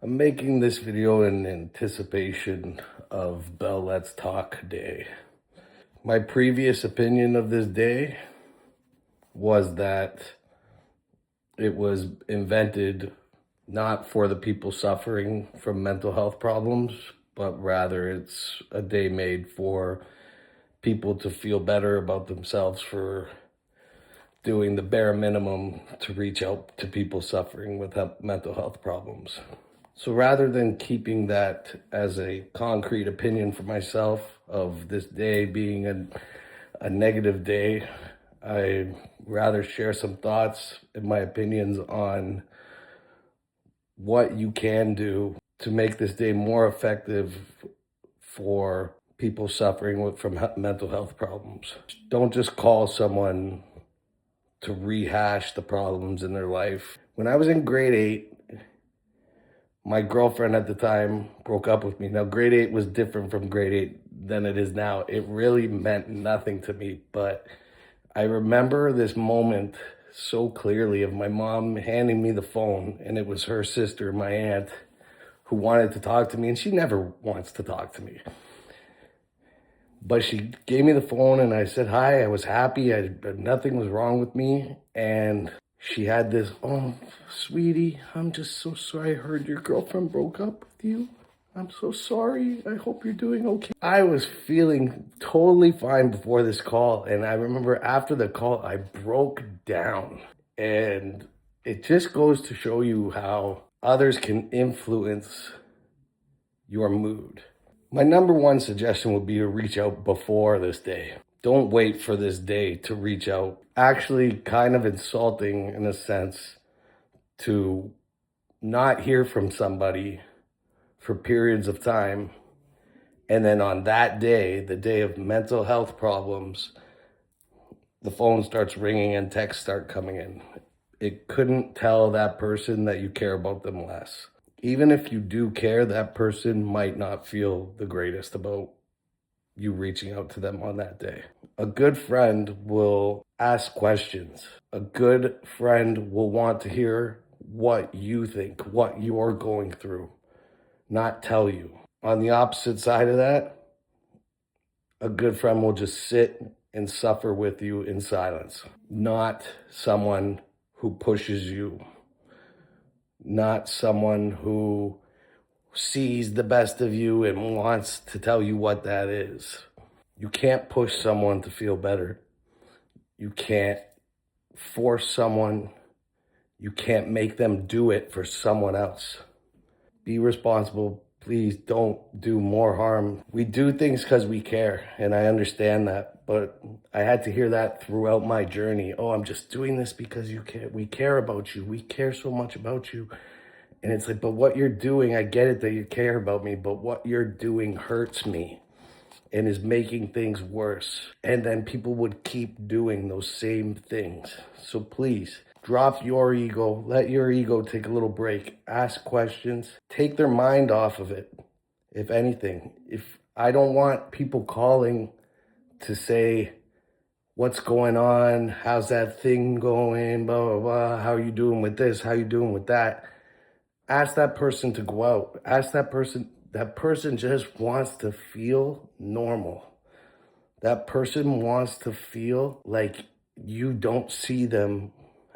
I'm making this video in anticipation of Bell Let's Talk Day. My previous opinion of this day was that it was invented not for the people suffering from mental health problems, but rather it's a day made for people to feel better about themselves for doing the bare minimum to reach out to people suffering with mental health problems. So rather than keeping that as a concrete opinion for myself of this day being a negative day, I rather share some thoughts and my opinions on what you can do to make this day more effective for people suffering from mental health problems. Don't just call someone to rehash the problems in their life. When I was in grade 8, my girlfriend at the time broke up with me. Now, grade 8 was different from grade 8 than it is now. It really meant nothing to me, but I remember this moment so clearly of my mom handing me the phone, and it was her sister, my aunt, who wanted to talk to me, and she never wants to talk to me. But she gave me the phone and I said hi. I was happy. Nothing was wrong with me. And she had this, "Oh, sweetie, I'm just so sorry. I heard your girlfriend broke up with you. I'm so sorry. I hope you're doing okay." I was feeling totally fine before this call. And I remember after the call, I broke down. And it just goes to show you how others can influence your mood. My number one suggestion would be to reach out before this day. Don't wait for this day to reach out. Actually, kind of insulting in a sense to not hear from somebody for periods of time. And then on that day, the day of mental health problems, the phone starts ringing and texts start coming in. It couldn't tell that person that you care about them less. Even if you do care, that person might not feel the greatest about you reaching out to them on that day. A good friend will ask questions. A good friend will want to hear what you think, what you're going through, not tell you. On the opposite side of that, a good friend will just sit and suffer with you in silence, not someone who pushes you, not someone who sees the best of you and wants to tell you what that is. You can't push someone to feel better. You can't force someone. You can't make them do it for someone else. Be responsible. Please don't do more harm. We do things because we care, and I understand that, but I had to hear that throughout my journey. Oh, I'm just doing this because you care. We care about you. We care so much about you. And it's like, but what you're doing, I get it that you care about me, but what you're doing hurts me and is making things worse. And then people would keep doing those same things. So please, drop your ego, let your ego take a little break, ask questions, take their mind off of it, if anything. If I don't want people calling to say, what's going on, how's that thing going, blah, blah, blah, how are you doing with this, how are you doing with that? Ask that person to go out. Ask that person just wants to feel normal. That person wants to feel like you don't see them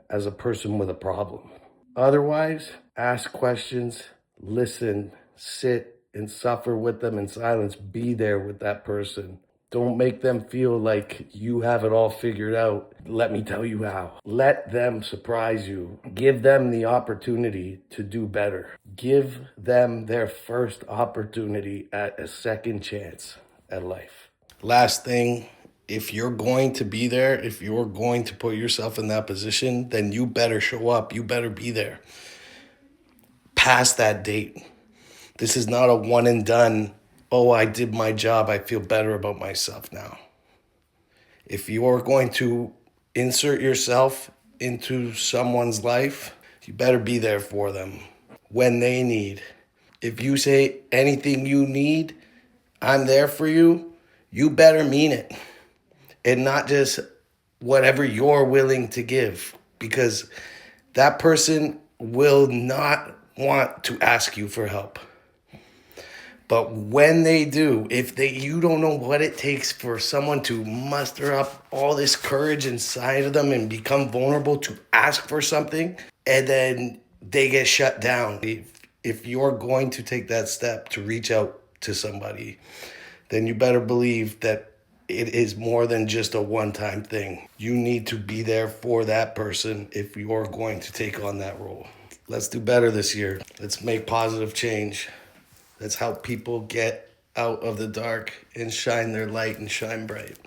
as a person with a problem. Otherwise, ask questions, listen, sit and suffer with them in silence. Be there with that person. Don't make them feel like you have it all figured out. Let me tell you how. Let them surprise you. Give them the opportunity to do better. Give them their first opportunity at a second chance at life. Last thing, if you're going to be there, if you're going to put yourself in that position, then you better show up. You better be there. Past that date. This is not a one and done. Oh, I did my job. I feel better about myself now. If you're going to insert yourself into someone's life, you better be there for them when they need. If you say anything you need, I'm there for you, you better mean it. And not just whatever you're willing to give, because that person will not want to ask you for help. But when they do, you don't know what it takes for someone to muster up all this courage inside of them and become vulnerable to ask for something, and then they get shut down. If you're going to take that step to reach out to somebody, then you better believe that it is more than just a one-time thing. You need to be there for that person if you're going to take on that role. Let's do better this year. Let's make positive change. Let's help people get out of the dark and shine their light and shine bright.